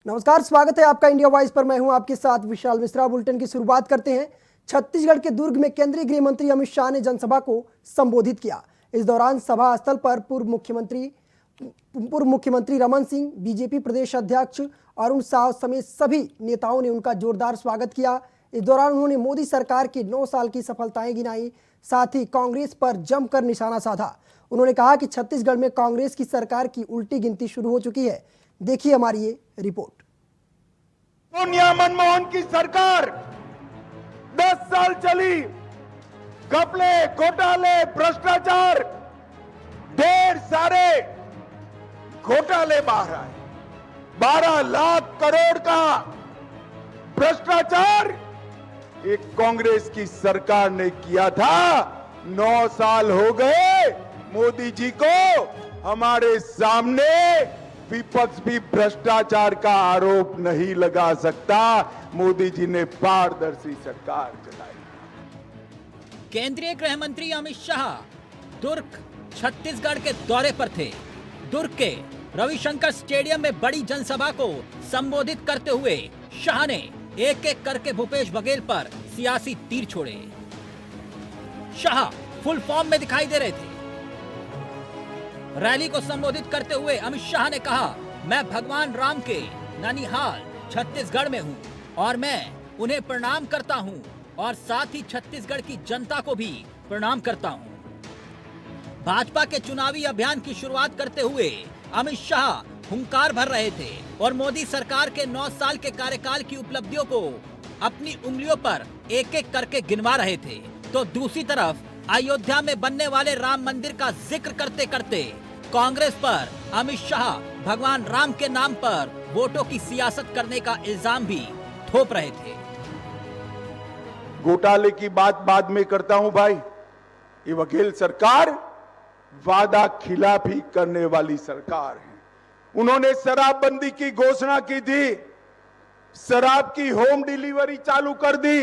नमस्कार, स्वागत है आपका इंडिया वॉइस पर। मैं हूं आपके साथ विशाल मिश्रा। बुलेटिन की शुरुआत करते हैं। छत्तीसगढ़ के दुर्ग में केंद्रीय गृह मंत्री अमित शाह ने जनसभा को संबोधित किया। इस दौरान सभा स्थल पर पूर्व मुख्यमंत्री रमन सिंह, बीजेपी प्रदेश अध्यक्ष अरुण साव समेत सभी नेताओं ने उनका जोरदार स्वागत किया। इस दौरान उन्होंने मोदी सरकार की 9 साल की सफलताएं गिनाई, साथ ही कांग्रेस पर जमकर निशाना साधा। उन्होंने कहा कि छत्तीसगढ़ में कांग्रेस की सरकार की उल्टी गिनती शुरू हो चुकी है। देखिए हमारी ये रिपोर्ट। सोनिया मनमोहन की सरकार 10 साल चली, घपले, घोटाले, भ्रष्टाचार, ढेर सारे घोटाले बाहर आए। 12 लाख करोड़ का भ्रष्टाचार एक कांग्रेस की सरकार ने किया था। 9 साल हो गए मोदी जी को। हमारे सामने विपक्ष भी भ्रष्टाचार का आरोप नहीं लगा सकता। मोदी जी ने पारदर्शी सरकार चलाई। केंद्रीय गृह मंत्री अमित शाह दुर्ग छत्तीसगढ़ के दौरे पर थे। दुर्ग के रविशंकर स्टेडियम में बड़ी जनसभा को संबोधित करते हुए शाह ने एक एक करके भूपेश बघेल पर सियासी तीर छोड़े। शाह फुल फॉर्म में दिखाई दे रहे थे। रैली को संबोधित करते हुए अमित शाह ने कहा, मैं भगवान राम के ननिहाल छत्तीसगढ़ में हूं और मैं उन्हें प्रणाम करता हूं और साथ ही छत्तीसगढ़ की जनता को भी प्रणाम करता हूं। भाजपा के चुनावी अभियान की शुरुआत करते हुए अमित शाह हुंकार भर रहे थे और मोदी सरकार के 9 साल के कार्यकाल की उपलब्धियों को अपनी उंगलियों पर एक एक करके गिनवा रहे थे। तो दूसरी तरफ अयोध्या में बनने वाले राम मंदिर का जिक्र करते करते कांग्रेस पर अमित शाह भगवान राम के नाम पर वोटों की सियासत करने का इल्जाम भी थोप रहे थे। घोटाले की बात बाद में करता हूं भाई। ये बघेल सरकार वादा खिलाफी करने वाली सरकार है। उन्होंने शराबबंदी की घोषणा की थी, शराब की होम डिलीवरी चालू कर दी।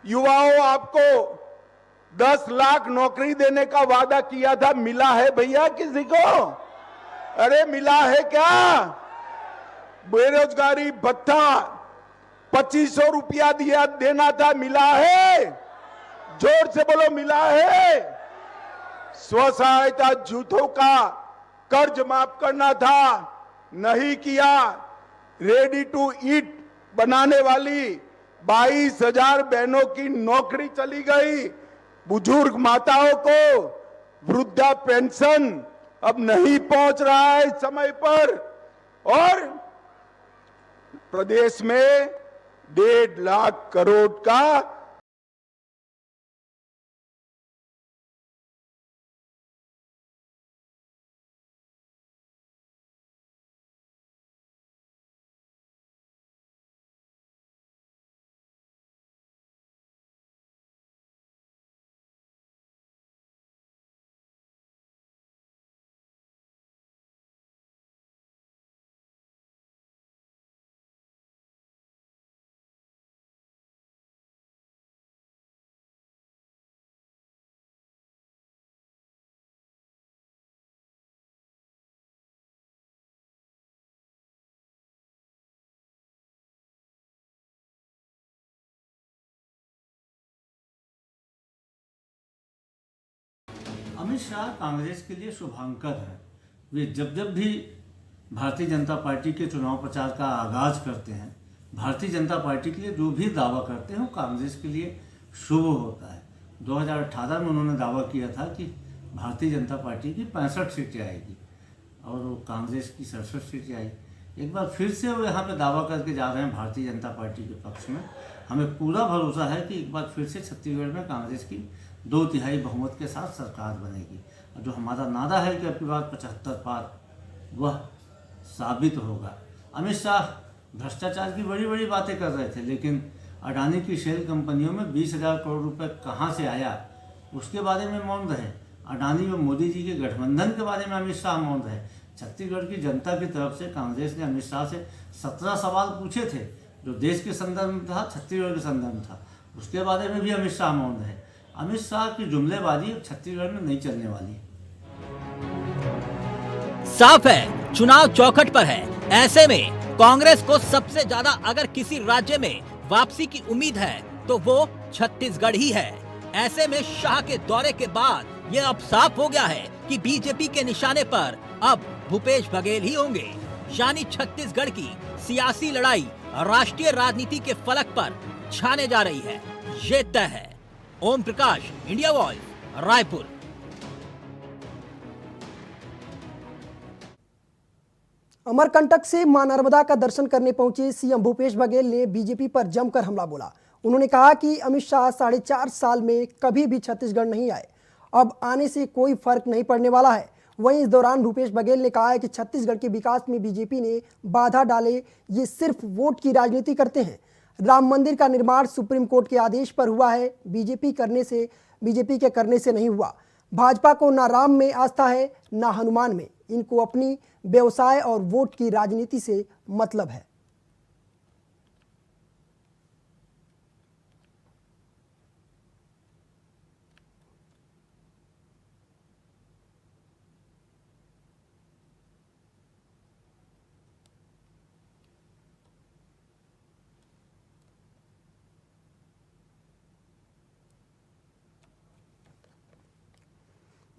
युवाओं, आपको 10 लाख नौकरी देने का वादा किया था, मिला है भैया किसी को? अरे मिला है क्या? बेरोजगारी भत्ता 2500 रुपया दिया देना था, मिला है? जोर से बोलो, मिला है? स्व सहायता जूथों का कर्ज माफ करना था, नहीं किया। रेडी टू ईट बनाने वाली 22,000 बहनों की नौकरी चली गई। बुजुर्ग माताओं को वृद्धा पेंशन अब नहीं पहुंच रहा है समय पर। और प्रदेश में 1.5 लाख करोड़ का अमित शाह कांग्रेस के लिए शुभांकर है। वे जब जब भी भारतीय जनता पार्टी के चुनाव प्रचार का आगाज करते हैं, भारतीय जनता पार्टी के लिए जो भी दावा करते हैं वो कांग्रेस के लिए शुभ होता है। 2018 में उन्होंने दावा किया था कि भारतीय जनता पार्टी की 65 सीटें आएगी और वो कांग्रेस की 67 सीटें आई। एक बार फिर से वो यहाँ पे दावा करके जा रहे हैं भारतीय जनता पार्टी के पक्ष में। हमें पूरा भरोसा है कि एक बार फिर से छत्तीसगढ़ में कांग्रेस की 2/3 बहुमत के साथ सरकार बनेगी। और जो हमारा नारा है कि अब की बार 75 पार, वह साबित होगा। अमित शाह भ्रष्टाचार की बड़ी बड़ी बातें कर रहे थे, लेकिन अडानी की शेल कंपनियों में 20,000 करोड़ रुपए कहाँ से आया उसके बारे में मौन रहे। अडानी व मोदी जी के गठबंधन के बारे में अमित शाह मौन रहे। छत्तीसगढ़ की जनता की तरफ से कांग्रेस ने अमित शाह से 17 सवाल पूछे थे, जो देश के संदर्भ में था, छत्तीसगढ़ के संदर्भ में था। उसके बारे में भी अमित शाह मौन रहे। अमित शाह की जुमलेबाजी छत्तीसगढ़ में नहीं चलने वाली है। साफ है, चुनाव चौखट पर है। ऐसे में कांग्रेस को सबसे ज्यादा अगर किसी राज्य में वापसी की उम्मीद है तो वो छत्तीसगढ़ ही है। ऐसे में शाह के दौरे के बाद ये अब साफ हो गया है कि बीजेपी के निशाने पर अब भूपेश बघेल ही होंगे। यानी छत्तीसगढ़ की सियासी लड़ाई राष्ट्रीय राजनीति के फलक पर छाने जा रही है, ये तय है। Om Prakash, India voice, Raipur. अमरकंटक से मां नर्मदा का दर्शन करने पहुंचे सीएम भूपेश बघेल ने बीजेपी पर जमकर हमला बोला। उन्होंने कहा कि अमित शाह 4.5 साल में कभी भी छत्तीसगढ़ नहीं आए, अब आने से कोई फर्क नहीं पड़ने वाला है। वहीं इस दौरान भूपेश बघेल ने कहा है कि छत्तीसगढ़ के विकास में बीजेपी ने बाधा डाले, ये सिर्फ वोट की राजनीति करते हैं। राम मंदिर का निर्माण सुप्रीम कोर्ट के आदेश पर हुआ है, बीजेपी के करने से नहीं हुआ। भाजपा को ना राम में आस्था है ना हनुमान में, इनको अपनी व्यवसाय और वोट की राजनीति से मतलब है।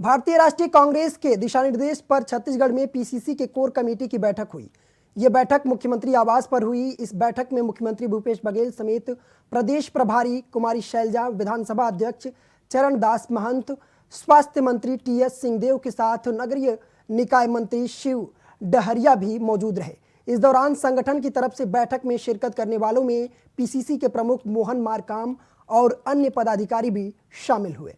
भारतीय राष्ट्रीय कांग्रेस के दिशा निर्देश पर छत्तीसगढ़ में पीसीसी के कोर कमेटी की बैठक हुई। यह बैठक मुख्यमंत्री आवास पर हुई। इस बैठक में मुख्यमंत्री भूपेश बघेल समेत प्रदेश प्रभारी कुमारी शैलजा, विधानसभा अध्यक्ष चरणदास महंत, स्वास्थ्य मंत्री टीएस सिंहदेव के साथ नगरीय निकाय मंत्री शिव डहरिया भी मौजूद रहे। इस दौरान संगठन की तरफ से बैठक में शिरकत करने वालों में पीसीसी के प्रमुख मोहन मारकाम और अन्य पदाधिकारी भी शामिल हुए।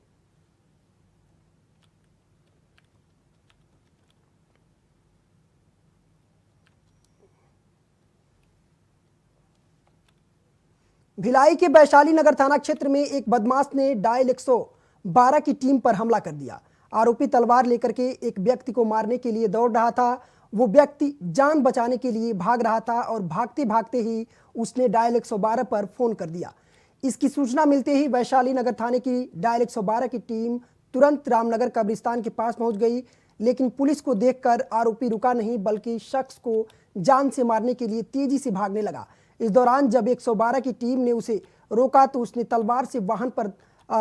भिलाई के वैशाली नगर थाना क्षेत्र में एक बदमाश ने डायल 112 की टीम पर हमला कर दिया। आरोपी तलवार लेकर के एक व्यक्ति को मारने के लिए दौड़ रहा था। वो व्यक्ति जान बचाने के लिए भाग रहा था और भागते भागते ही उसने डायल 112 पर फोन कर दिया। इसकी सूचना मिलते ही वैशाली नगर थाने की डायल 112 की टीम तुरंत रामनगर कब्रिस्तान के पास पहुंच गई, लेकिन पुलिस को देखकर आरोपी रुका नहीं बल्कि शख्स को जान से मारने के लिए तेजी से भागने लगा। इस दौरान जब 112 की टीम ने उसे रोका तो उसने तलवार से वाहन पर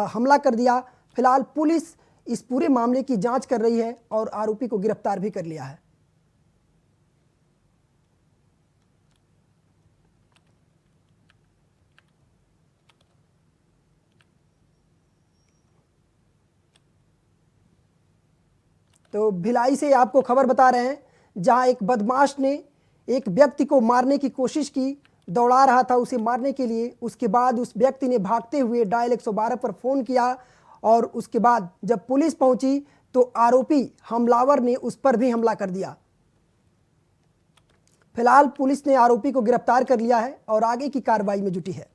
हमला कर दिया। फिलहाल पुलिस इस पूरे मामले की जांच कर रही है और आरोपी को गिरफ्तार भी कर लिया है। तो भिलाई से आपको खबर बता रहे हैं, जहां एक बदमाश ने एक व्यक्ति को मारने की कोशिश की, दौड़ा रहा था उसे मारने के लिए। उसके बाद उस व्यक्ति ने भागते हुए डायल 112 पर फोन किया और उसके बाद जब पुलिस पहुंची तो आरोपी हमलावर ने उस पर भी हमला कर दिया। फिलहाल पुलिस ने आरोपी को गिरफ्तार कर लिया है और आगे की कार्रवाई में जुटी है।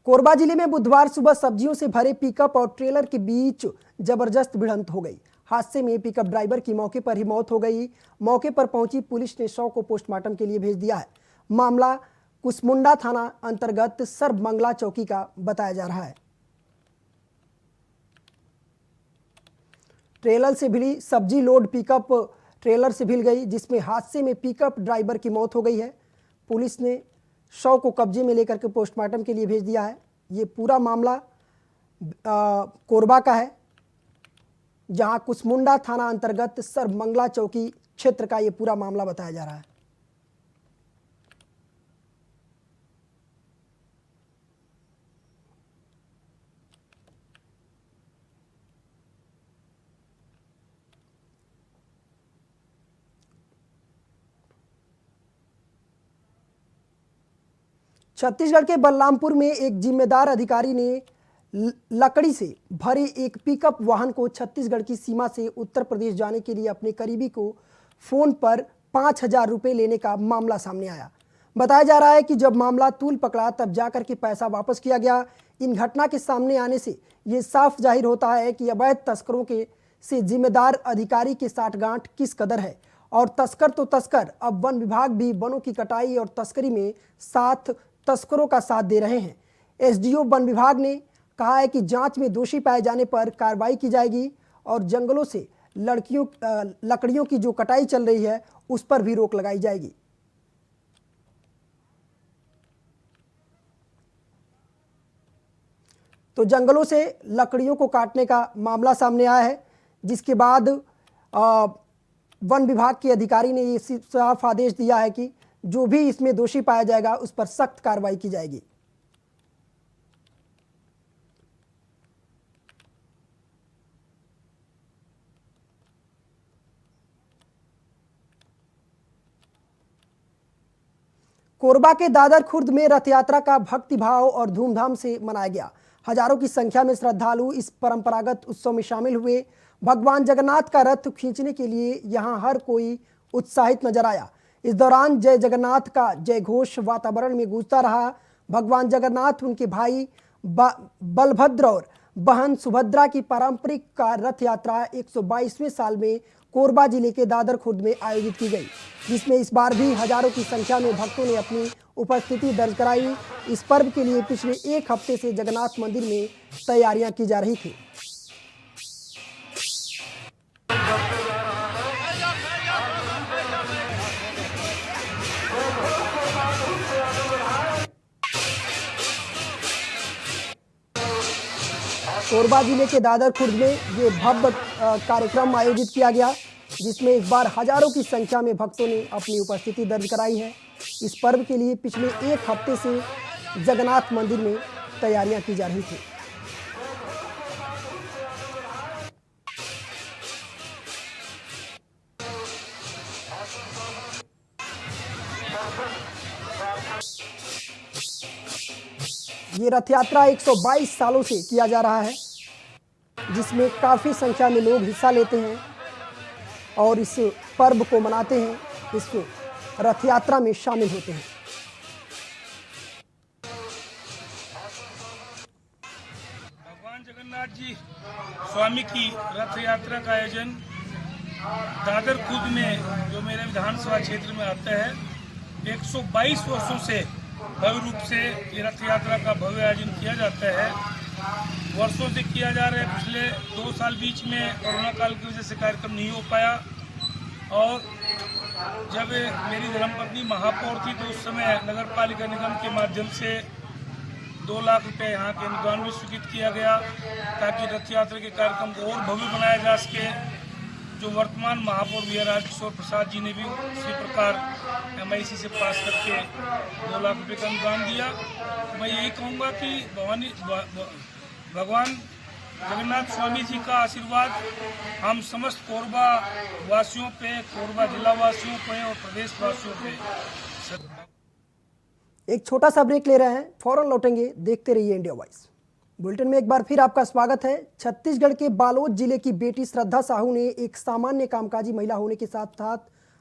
कोरबा जिले में बुधवार सुबह सब्जियों से भरे पिकअप और ट्रेलर के बीच जबरदस्त भिड़ंत हो गई। हादसे में पिकअप ड्राइवर की मौके पर ही मौत हो गई। मौके पर पहुंची पुलिस ने शव को पोस्टमार्टम के लिए भेज दिया है। मामला कुसमुंडा थाना अंतर्गत सर्वमंगला चौकी का बताया जा रहा है। ट्रेलर से भिड़ी सब्जी लोड पिकअप ट्रेलर से भिड़ गई, जिसमें हादसे में पिकअप ड्राइवर की मौत हो गई है। पुलिस ने शव को कब्जे में लेकर के पोस्टमार्टम के लिए भेज दिया है। ये पूरा मामला कोरबा का है, जहां कुसमुंडा थाना अंतर्गत सर्वमंगला चौकी क्षेत्र का ये पूरा मामला बताया जा रहा है। छत्तीसगढ़ के बलरामपुर में एक जिम्मेदार अधिकारी ने लकड़ी से भरे एक पिकअप वाहन को छत्तीसगढ़ की सीमा से उत्तर प्रदेश जाने के लिए अपने करीबी को फोन पर 5,000 रुपये लेने का मामला सामने आया। बताया जा रहा है कि जब मामला तूल पकड़ा तब जाकर के पैसा वापस किया गया। इन घटना के सामने आने से ये साफ जाहिर होता है कि अवैध तस्करों के से जिम्मेदार अधिकारी की साठगांठ किस कदर है। और तस्कर तो तस्कर, अब वन विभाग भी वनों की कटाई और तस्करी में साथ तस्करों का साथ दे रहे हैं। एसडीओ वन विभाग ने कहा है कि जांच में दोषी पाए जाने पर कार्रवाई की जाएगी और जंगलों से लकड़ियों की जो कटाई चल रही है उस पर भी रोक लगाई जाएगी। तो जंगलों से लकड़ियों को काटने का मामला सामने आया है, जिसके बाद वन विभाग के अधिकारी ने ये साफ आदेश दिया है कि जो भी इसमें दोषी पाया जाएगा उस पर सख्त कार्रवाई की जाएगी। कोरबा के दादर खुर्द में रथ यात्रा का भक्ति भाव और धूमधाम से मनाया गया। हजारों की संख्या में श्रद्धालु इस परंपरागत उत्सव में शामिल हुए। भगवान जगन्नाथ का रथ खींचने के लिए यहां हर कोई उत्साहित नजर आया। इस दौरान जय जगन्नाथ का जय घोष वातावरण में गूंजता रहा। भगवान जगन्नाथ, उनके भाई बलभद्र और बहन सुभद्रा की पारंपरिक का रथ यात्रा 122वें साल में कोरबा जिले के दादर खुर्द में आयोजित की गई, जिसमें इस बार भी हजारों की संख्या में भक्तों ने अपनी उपस्थिति दर्ज कराई। इस पर्व के लिए पिछले एक हफ्ते से जगन्नाथ मंदिर में तैयारियां की जा रही थी। कोरबा जिले के दादर खुर्द में ये भव्य कार्यक्रम आयोजित किया गया, जिसमें इस बार हजारों की संख्या में भक्तों ने अपनी उपस्थिति दर्ज कराई है। इस पर्व के लिए पिछले एक हफ्ते से जगन्नाथ मंदिर में तैयारियां की जा रही थी। ये रथ यात्रा 122 सालों से किया जा रहा है, जिसमें काफ़ी संख्या में लोग हिस्सा लेते हैं और इस पर्व को मनाते हैं, इस रथ यात्रा में शामिल होते हैं। भगवान जगन्नाथ जी स्वामी की रथ यात्रा का आयोजन दादर खुर्द में, जो मेरे विधानसभा क्षेत्र में आता है, 122 वर्षों से भव्य रूप से ये रथ यात्रा का भव्य आयोजन किया जाता है। वर्षों से किया जा रहा है। पिछले 2 साल बीच में कोरोना काल की वजह से कार्यक्रम नहीं हो पाया, और जब मेरी धर्मपत्नी महापौर थी तो उस समय नगर पालिका निगम के माध्यम से 2 लाख रुपए यहाँ के अनुदान भी स्वीकृत किया गया, ताकि रथ यात्रा के कार्यक्रम को और भव्य बनाया जा सके। जो वर्तमान महापौर भैया राजकिशोर प्रसाद जी ने भी इसी प्रकार MIC से पास करके 2 लाख रुपए का अनुदान दिया। मैं यही कहूँगा कि भगवान जगन्नाथ स्वामी जी का आशीर्वाद हम समस्त कोरबा वासियों पे, कोरबा जिला वासियों पे और प्रदेश वासियों पे। एक छोटा सा ब्रेक ले रहे हैं, फौरन लौटेंगे। देखते रहिए इंडिया वॉइस। बुलेटिन में एक बार फिर आपका स्वागत है। छत्तीसगढ़ के बालोद जिले की बेटी श्रद्धा साहू ने एक सामान्य कामकाजी महिला होने के साथ साथ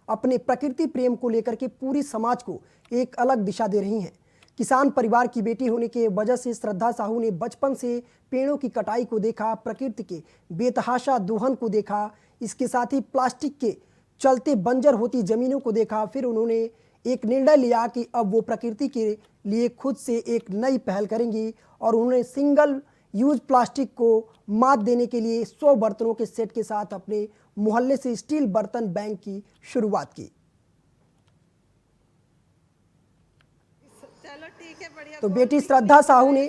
अपने प्रकृति प्रेम को लेकर के पूरी समाज को एक अलग दिशा दे रही हैं। किसान परिवार की बेटी होने के वजह से श्रद्धा साहू ने बचपन से पेड़ों की कटाई को देखा, प्रकृति के बेतहाशा दोहन को देखा, इसके साथ ही प्लास्टिक के चलते बंजर होती जमीनों को देखा। फिर उन्होंने एक निर्णय लिया कि अब वो प्रकृति के लिए खुद से एक नई पहल करेंगी और उन्होंने सिंगल यूज प्लास्टिक को मात देने के लिए 100 बर्तनों के सेट के साथ अपने मोहल्ले से स्टील बर्तन बैंक की शुरुआत की। तो बेटी श्रद्धा साहू ने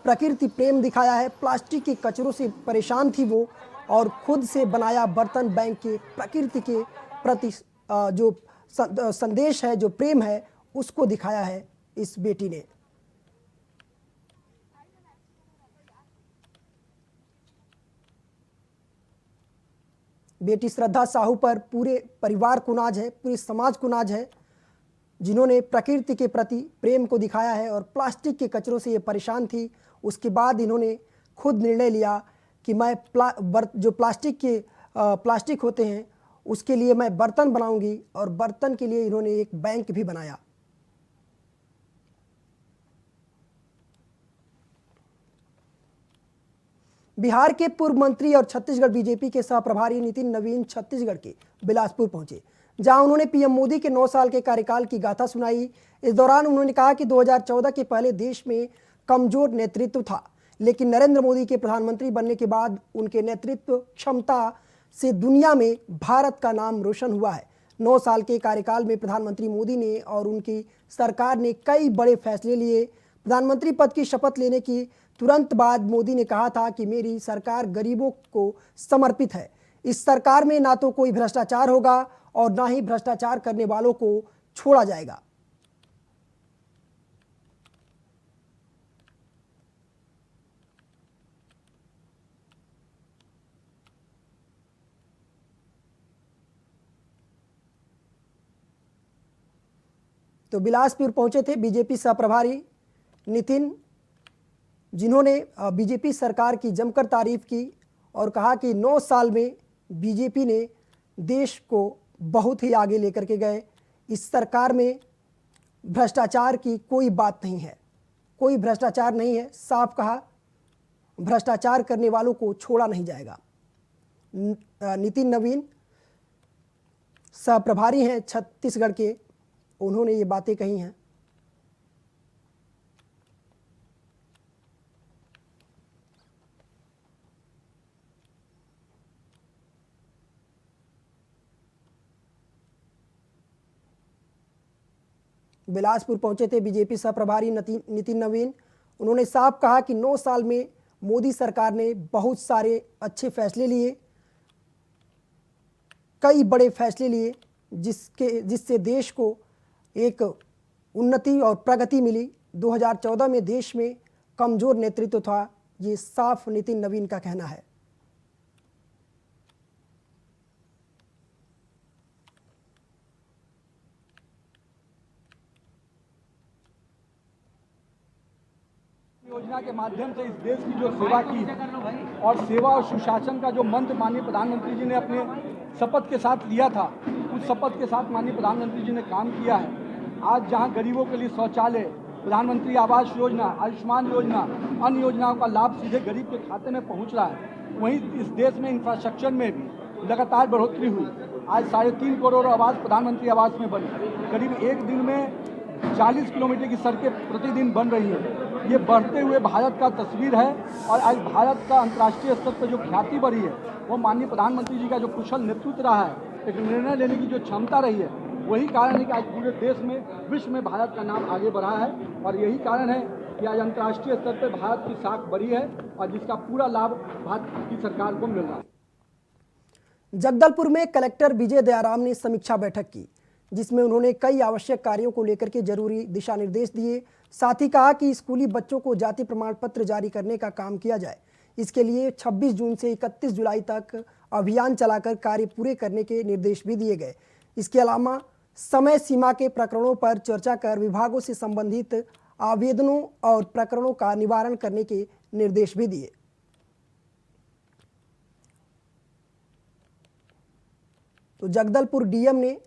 प्रकृति प्रेम दिखाया है। प्लास्टिक के कचरों से परेशान थी वो और खुद से बनाया बर्तन बैंक के प्रकृति के प्रति जो संदेश है, जो प्रेम है, उसको दिखाया है इस बेटी ने। बेटी श्रद्धा साहू पर पूरे परिवार को नाज है, पूरे समाज को नाज है, जिन्होंने प्रकृति के प्रति प्रेम को दिखाया है और प्लास्टिक के कचरों से ये परेशान थी। उसके बाद इन्होंने खुद निर्णय लिया कि मैं जो प्लास्टिक होते हैं उसके लिए मैं बर्तन बनाऊंगी, और बर्तन के लिए इन्होंने एक बैंक भी बनाया। बिहार के पूर्व मंत्री और छत्तीसगढ़ बीजेपी के सह प्रभारी नितिन नवीन छत्तीसगढ़ के बिलासपुर पहुंचे, जहां उन्होंने पीएम मोदी के 9 साल के कार्यकाल की गाथा सुनाई। इस दौरान उन्होंने कहा कि 2014 के पहले देश में कमजोर नेतृत्व था, लेकिन नरेंद्र मोदी के प्रधानमंत्री बनने के बाद उनके नेतृत्व क्षमता से दुनिया में भारत का नाम रोशन हुआ है। 9 साल के कार्यकाल में प्रधानमंत्री मोदी ने और उनकी सरकार ने कई बड़े फैसले लिए। प्रधानमंत्री पद की शपथ लेने की तुरंत बाद मोदी ने कहा था कि मेरी सरकार गरीबों को समर्पित है। इस सरकार में ना तो कोई भ्रष्टाचार होगा और ना ही भ्रष्टाचार करने वालों को छोड़ा जाएगा। तो बिलासपुर पहुंचे थे बीजेपी सहप्रभारी नितिन, जिन्होंने बीजेपी सरकार की जमकर तारीफ की और कहा कि 9 साल में बीजेपी ने देश को बहुत ही आगे लेकर के गए। इस सरकार में भ्रष्टाचार की कोई बात नहीं है, कोई भ्रष्टाचार नहीं है। साफ कहा, भ्रष्टाचार करने वालों को छोड़ा नहीं जाएगा। नितिन नवीन सहप्रभारी हैं छत्तीसगढ़ के, उन्होंने ये बातें कही हैं। बिलासपुर पहुंचे थे बीजेपी सहप्रभारी नितिन नवीन। उन्होंने साफ कहा कि 9 साल में मोदी सरकार ने बहुत सारे अच्छे फैसले लिए, कई बड़े फैसले लिए, जिससे देश को एक उन्नति और प्रगति मिली। 2014 में देश में कमजोर नेतृत्व था, ये साफ नितिन नवीन का कहना है। योजना के माध्यम से इस देश की जो सेवा की है और सेवा और सुशासन का जो मंत्र माननीय प्रधानमंत्री जी ने अपने शपथ के साथ लिया था, उस शपथ के साथ माननीय प्रधानमंत्री जी ने काम किया है। आज जहां गरीबों के लिए शौचालय, प्रधानमंत्री आवास योजना, आयुष्मान योजना, अन्य योजनाओं का लाभ सीधे गरीब के खाते में पहुंच रहा है, वहीं इस देश में इंफ्रास्ट्रक्चर में भी लगातार बढ़ोतरी हुई। आज 3.5 करोड़ आवास प्रधानमंत्री आवास में बनी। करीब एक दिन में 40 किलोमीटर की सड़कें प्रतिदिन बन रही हैं। ये बढ़ते हुए भारत का तस्वीर है और आज भारत का अंतर्राष्ट्रीय स्तर पर जो ख्याति बढ़ी है, वो माननीय प्रधानमंत्री जी का जो कुशल नेतृत्व रहा है, एक निर्णय लेने की जो क्षमता रही है, वही कारण है कि आज पूरे देश में, विश्व में भारत का नाम आगे बढ़ा है। और यही कारण है कि आज अंतर्राष्ट्रीय स्तर पर भारत की साख बढ़ी है और जिसका पूरा लाभ भारत की सरकार को मिल रहा है। जगदलपुर में कलेक्टर विजय दयाराम ने समीक्षा बैठक की, जिसमें उन्होंने कई आवश्यक कार्यों को लेकर के जरूरी दिशा निर्देश दिए। साथ ही कहा कि स्कूली बच्चों को जाति प्रमाण पत्र जारी करने का काम किया जाए। इसके लिए 26 जून से 31 जुलाई तक अभियान चलाकर कार्य पूरे करने के निर्देश भी दिए गए। इसके अलावा समय सीमा के प्रकरणों पर चर्चा कर विभागों से संबंधित आवेदनों और प्रकरणों का निवारण करने के निर्देश भी दिए। तो जगदलपुर डीएम ने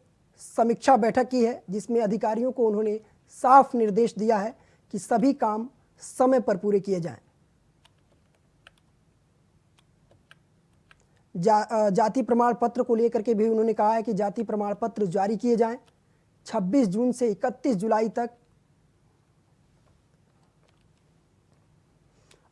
समीक्षा बैठक की है, जिसमें अधिकारियों को उन्होंने साफ निर्देश दिया है कि सभी काम समय पर पूरे किए जाएं। जाति प्रमाण पत्र को लेकर के भी उन्होंने कहा है कि जाति प्रमाण पत्र जारी किए जाएं 26 जून से 31 जुलाई तक।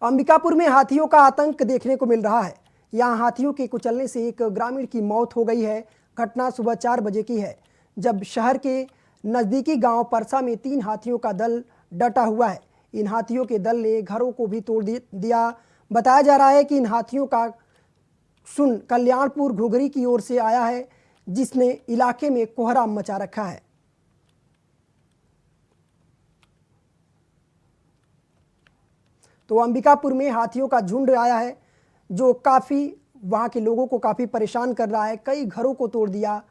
अंबिकापुर में हाथियों का आतंक देखने को मिल रहा है। यहां हाथियों के कुचलने से एक ग्रामीण की मौत हो गई है। घटना सुबह 4 बजे की है, जब शहर के नज़दीकी गांव परसा में 3 हाथियों का दल डटा हुआ है। इन हाथियों के दल ने घरों को भी तोड़ दिया। बताया जा रहा है कि इन हाथियों का सुन कल्याणपुर घुघरी की ओर से आया है, जिसने इलाके में कोहराम मचा रखा है। तो अंबिकापुर में हाथियों का झुंड आया है, जो काफ़ी वहाँ के लोगों को काफ़ी परेशान कर रहा है। कई घरों को तोड़ दिया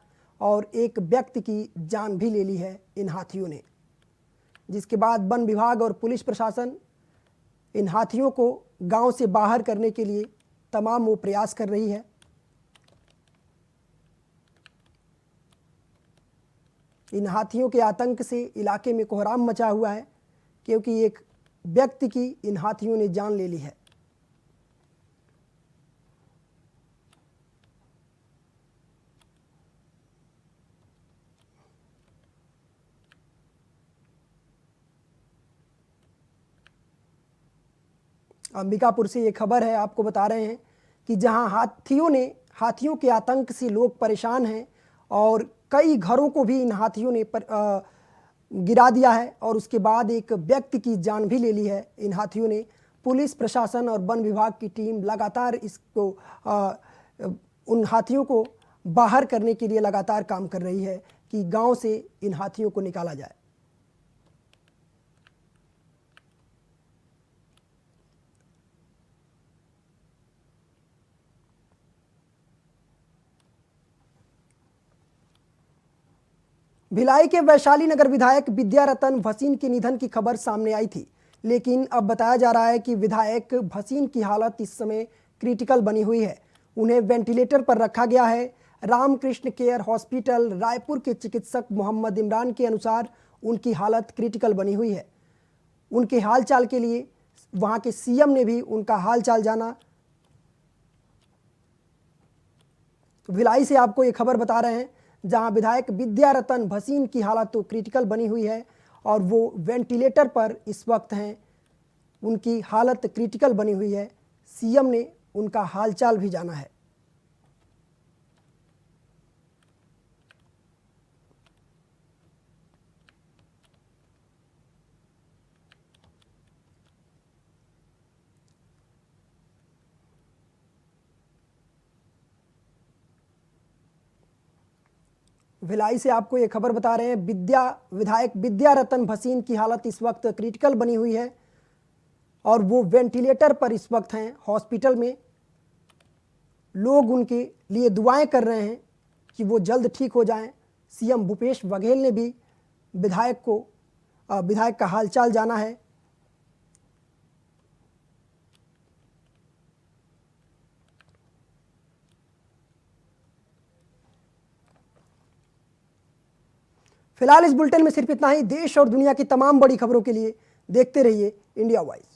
और एक व्यक्ति की जान भी ले ली है इन हाथियों ने, जिसके बाद वन विभाग और पुलिस प्रशासन इन हाथियों को गांव से बाहर करने के लिए तमाम वो प्रयास कर रही है। इन हाथियों के आतंक से इलाके में कोहराम मचा हुआ है, क्योंकि एक व्यक्ति की इन हाथियों ने जान ले ली है। अंबिकापुर से ये खबर है, आपको बता रहे हैं कि जहां हाथियों के आतंक से लोग परेशान हैं और कई घरों को भी इन हाथियों ने गिरा दिया है और उसके बाद एक व्यक्ति की जान भी ले ली है इन हाथियों ने। पुलिस प्रशासन और वन विभाग की टीम लगातार इसको उन हाथियों को बाहर करने के लिए लगातार काम कर रही है कि गांव से इन हाथियों को निकाला जाए। भिलाई के वैशाली नगर विधायक विद्यारतन भसीन के निधन की खबर सामने आई थी, लेकिन अब बताया जा रहा है कि विधायक भसीन की हालत इस समय क्रिटिकल बनी हुई है। उन्हें वेंटिलेटर पर रखा गया है। रामकृष्ण केयर हॉस्पिटल रायपुर के चिकित्सक मोहम्मद इमरान के अनुसार उनकी हालत क्रिटिकल बनी हुई है। उनके हालचाल के लिए वहां के सीएम ने भी उनका हालचाल जाना। तो भिलाई से आपको ये खबर बता रहे हैं, जहां विधायक विद्यारतन भसीन की हालत तो क्रिटिकल बनी हुई है और वो वेंटिलेटर पर इस वक्त हैं। उनकी हालत क्रिटिकल बनी हुई है। सीएम ने उनका हालचाल भी जाना है। भिलाई से आपको ये खबर बता रहे हैं, विधायक विद्यारतन भसीन की हालत इस वक्त क्रिटिकल बनी हुई है और वो वेंटिलेटर पर इस वक्त हैं हॉस्पिटल में। लोग उनके लिए दुआएं कर रहे हैं कि वो जल्द ठीक हो जाएं। सीएम भूपेश बघेल ने भी विधायक का हालचाल जाना है। फिलहाल इस बुलेटिन में सिर्फ इतना ही। देश और दुनिया की तमाम बड़ी खबरों के लिए देखते रहिए इंडिया वॉइस।